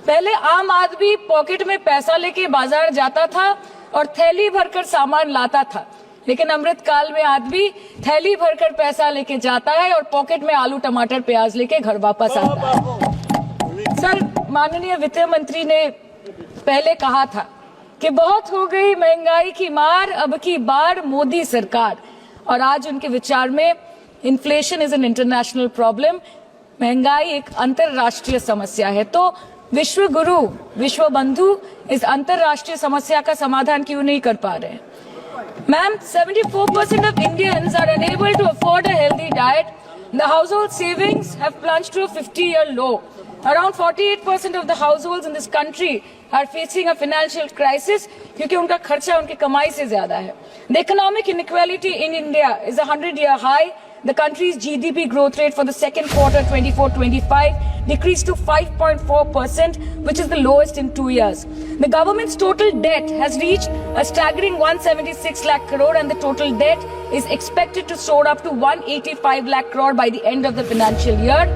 पहले आम आदमी पॉकेट में पैसा लेके बाजार जाता था और थैली भरकर सामान लाता था, लेकिन अमृतकाल में आदमी थैली भरकर पैसा लेके जाता है और पॉकेट में आलू टमाटर प्याज लेके घर वापस आता है। सर, माननीय वित्त मंत्री ने पहले कहा था कि बहुत हो गई महंगाई की मार, अब की बार मोदी सरकार, और आज उनके विचार में inflation is an international problem, महंगाई एक अंतरराष्ट्रीय समस्या है। तो विश्व गुरु, विश्व बंधु इस अंतरराष्ट्रीय समस्या का समाधान क्यों नहीं कर पा रहे हैं? Ma'am, 74% of Indians are unable to afford a healthy diet. The household savings have plunged to a 50-year low. Around 48% of the households in this country are facing a financial crisis क्योंकि उनका खर्चा उनकी कमाई से ज्यादा है. The economic inequality in India is a 100-year high. The country's GDP growth rate for the second quarter 24-25 decreased to 5.4%, which is the lowest in 2 years. The government's total debt has reached a staggering 176 lakh crore, and the total debt is expected to soar up to 185 lakh crore by the end of the financial year.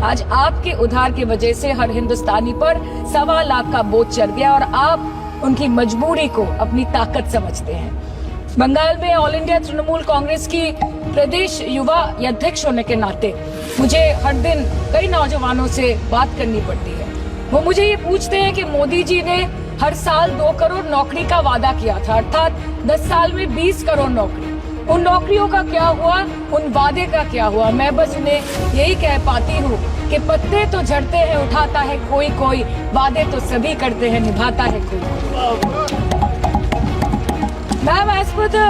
आज आपके उधार की वजह से हर हिंदुस्तानी पर 1.25 लाख का बोझ चढ़ गया और आप उनकी मजबूरी को अपनी ताकत समझते हैं। बंगाल में ऑल इंडिया तृणमूल कांग्रेस की प्रदेश युवा अध्यक्ष होने के नाते मुझे हर दिन कई नौजवानों से बात करनी पड़ती है। वो मुझे ये पूछते हैं कि मोदी जी ने हर साल 2 करोड़ नौकरी का वादा किया था, अर्थात 10 साल में 20 करोड़ नौकरी। उन नौकरियों का क्या हुआ, उन वादे का क्या हुआ? मैं बस उन्हें यही कह पाती हूँ कि पत्ते तो झड़ते हैं, उठाता है कोई कोई, वादे तो सभी करते हैं, निभाता है कोई। Ma'am, as per the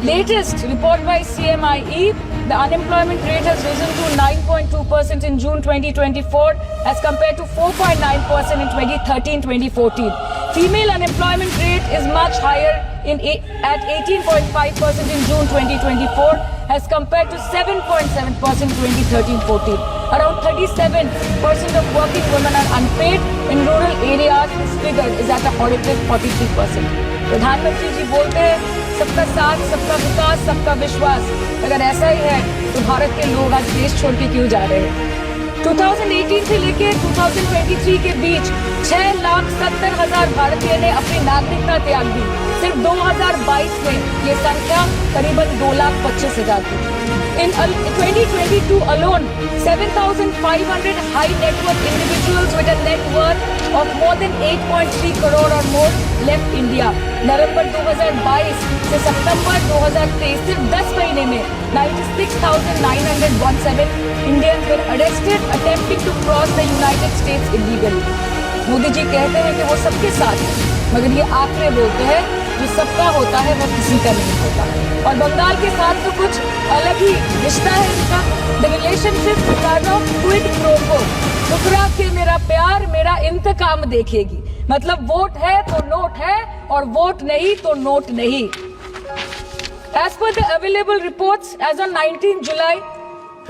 latest report by CMIE, the unemployment rate has risen to 9.2% in June 2024 as compared to 4.9% in 2013-2014. Female unemployment rate is much higher at 18.5% in June 2024 as compared to 7.7% in 2013-14. Around 37% of working women are unpaid. In rural areas, this figure is at a horrific 43%. प्रधानमंत्री जी बोलते हैं सबका साथ, सबका विकास, सबका विश्वास। अगर ऐसा ही है तो भारत के लोग आज देश छोड़ के क्यों जा रहे हैं? 2018 से लेकर 2023 के बीच 6,70,000 भारतीय ने अपनी नागरिकता त्याग दी। सिर्फ 2022 में ये संख्या करीबन 2,25,000 थी। In 2022 alone, 7,500 high net worth individuals with a net worth of more than 8.3 crore or more left India. नवंबर 2022 से सितंबर 2023 सिर्फ 10 महीने में 96,917 Indians were arrested attempting to cross the United States illegally. Modi ji कहते हैं कि वो सबके साथ है, मगर ये आंकड़े बोलते हैं जो सबका होता है वो किसी का नहीं होता। और बंगाल के साथ तो कुछ अलग ही रिश्ता है इनका। The relationship quid pro quo, ठुकरा के मेरा प्यार मेरा इंतकाम देखेगी। मतलब वोट है तो नोट है और वोट नहीं तो नोट नहीं। As per the available reports, as on 19 July,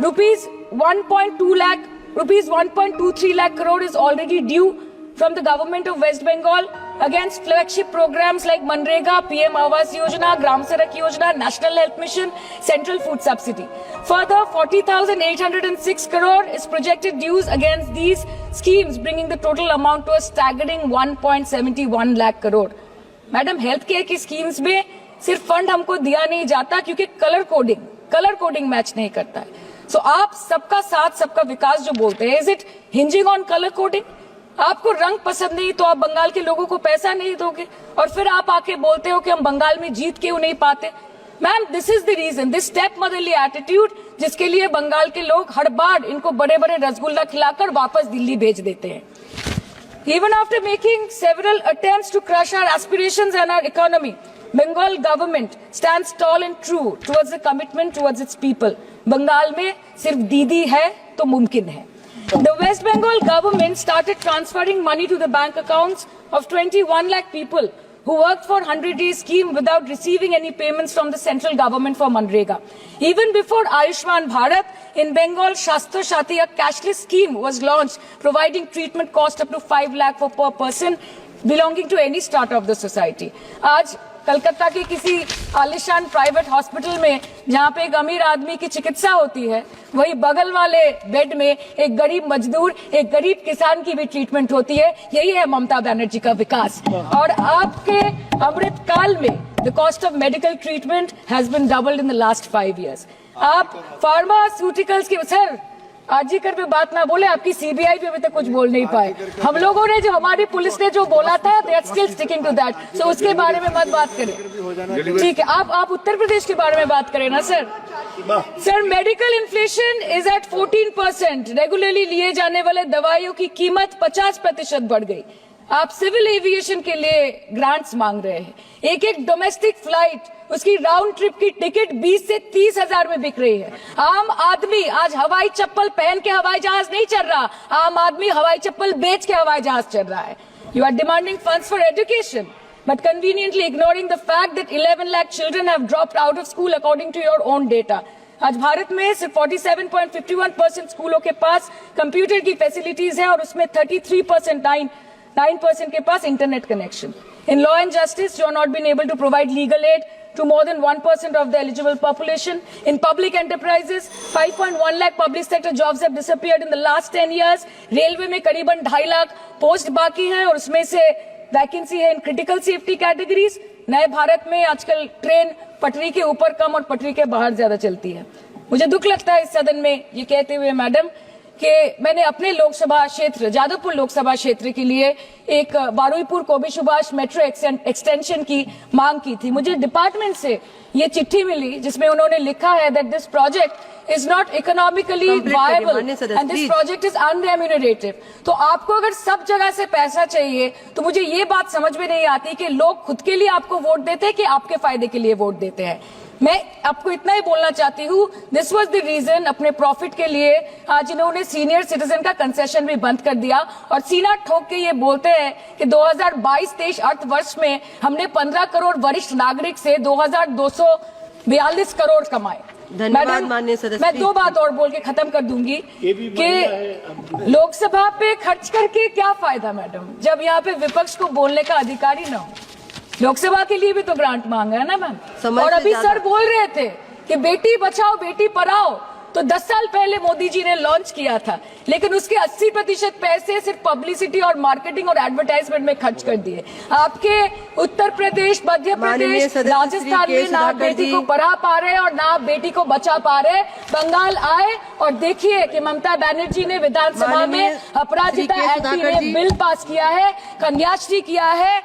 rupees 1.23 lakh crore is already due from the government of West Bengal against flagship programs like Manrega, PM Awas Yojana, Gram Sadak Yojana, National Health Mission, Central Food Subsidy. Further, 40,806 crore is projected dues against these schemes, bringing the total amount to a staggering 1.71 lakh crore. Madam, health care की schemes में सिर्फ fund हमको दिया नहीं जाता क्योंकि colour coding match नहीं करता है। सो आप सबका साथ सबका विकास जो बोलते हैं, is it hinging on colour coding? आपको रंग पसंद नहीं तो आप बंगाल के लोगों को पैसा नहीं दोगे और फिर आप आके बोलते हो कि हम बंगाल में जीत क्यों नहीं पाते? Ma'am, this is the reason, this step motherly attitude, जिसके लिए बंगाल के लोग हर बार इनको बड़े बड़े रसगुल्ला खिलाकर वापस दिल्ली भेज देते हैं। Even after making several attempts to crush our aspirations and our economy, Bengal government stands tall and true towards the commitment towards its people. Bengal में सिर्फ दीदी है तो मुमकिन है। The West Bengal government started transferring money to the bank accounts of 21 lakh people who worked for 100-day scheme without receiving any payments from the central government for Manrega. Even before Ayushman Bharat, in Bengal, Shastra Shati, a cashless scheme was launched, providing treatment cost up to 5 lakh per person belonging to any strata of the society. आज कलकत्ता के किसी आलिशान private hospital में जहाँ पे एक अमीर आदमी की चिकित्सा होती है, वही बगल वाले बेड में एक गरीब मजदूर, एक गरीब किसान की भी ट्रीटमेंट होती है। यही है ममता बनर्जी का विकास। और आपके अमृतकाल में the cost of medical treatment has been doubled in the last 5 years। आप फार्मास्यूटिकल्स के सर आरजीकर पे बात ना बोले, आपकी सीबीआई पे अभी तक कुछ बोल नहीं पाए। हम लोगों ने जो, हमारी पुलिस ने जो बोला था, they are still sticking to that. So उसके बारे में मत बात करें, ठीक है। आप उत्तर प्रदेश के बारे में बात करें ना sir. Sir, medical inflation is at 14%। Regularly लिए जाने वाले दवाइयों की कीमत 50% बढ़ गई। आप सिविल एविएशन के लिए ग्रांट्स मांग रहे हैं। एक एक डोमेस्टिक फ्लाइट, उसकी राउंड ट्रिप की टिकट 20 से 30 हजार में बिक रही है। आम आदमी आज हवाई चप्पल पहन के हवाई जहाज नहीं चल रहा, आम आदमी हवाई चप्पल बेच के हवाई जहाज चल रहा है। You are demanding funds for education but conveniently ignoring the fact that 11 lakh children have dropped out of school according to your own data। आज भारत में सिर्फ 47.51% स्कूलों के पास कंप्यूटर की फैसिलिटीज है और उसमें 9% के पास internet connection. In law and justice, you are not been able to provide legal aid to more than 1% of the eligible population. In public enterprises, 5.1 lakh public sector jobs have disappeared in the last 10 years. Railway में करीबन 2.5 lakh post बाकी हैं और उसमें से vacancy है in critical safety categories. नए भारत में आजकल ट्रेन पटरी के ऊपर कम और पटरी के बाहर ज्यादा चलती है। मुझे दुख लगता है इस सदन में ये कहते हुए मैडम कि मैंने अपने लोकसभा क्षेत्र जादवपुर लोकसभा क्षेत्र के लिए एक बारुईपुर कोबी सुभाष मेट्रो एक्सटेंशन की मांग की थी। मुझे डिपार्टमेंट से ये चिट्ठी मिली जिसमें उन्होंने लिखा है that this project is not economically viable and this project is unremunerative. तो आपको अगर सब जगह से पैसा चाहिए तो मुझे ये बात समझ में नहीं आती कि लोग खुद के लिए आपको वोट देते हैं कि आपके फायदे के लिए वोट देते हैं। मैं आपको इतना ही बोलना चाहती हूँ, दिस वाज द रीजन अपने प्रॉफिट के लिए आज इन्होंने सीनियर सिटीजन का कंसेशन भी बंद कर दिया और सीना ठोक के ये बोलते हैं कि 2022-23 अर्थ वर्ष में हमने 15 करोड़ वरिष्ठ नागरिक से 2242 करोड़ कमाए। धन्यवाद माननीय सदस्य। मैं 2 बात और बोल के खत्म कर दूंगी कि लोकसभा पे खर्च करके क्या फायदा मैडम, जब यहाँ पे विपक्ष को बोलने का अधिकार ही ना हो। लोकसभा के लिए भी तो ग्रांट मांगा है ना मैम। और अभी सर बोल रहे थे कि बेटी बचाओ बेटी पढ़ाओ, तो 10 साल पहले मोदी जी ने लॉन्च किया था, लेकिन उसके 80% पैसे सिर्फ पब्लिसिटी और मार्केटिंग और एडवर्टाइजमेंट में खर्च कर दिए। आपके उत्तर प्रदेश, मध्य प्रदेश, राजस्थान में ना बेटी को पढ़ा पा रहे और ना बेटी को बचा पा रहे। बंगाल आए और देखिए कि ममता बनर्जी ने विधानसभा में अपराजिता एक्ट में बिल पास किया है, कन्याश्री किया है।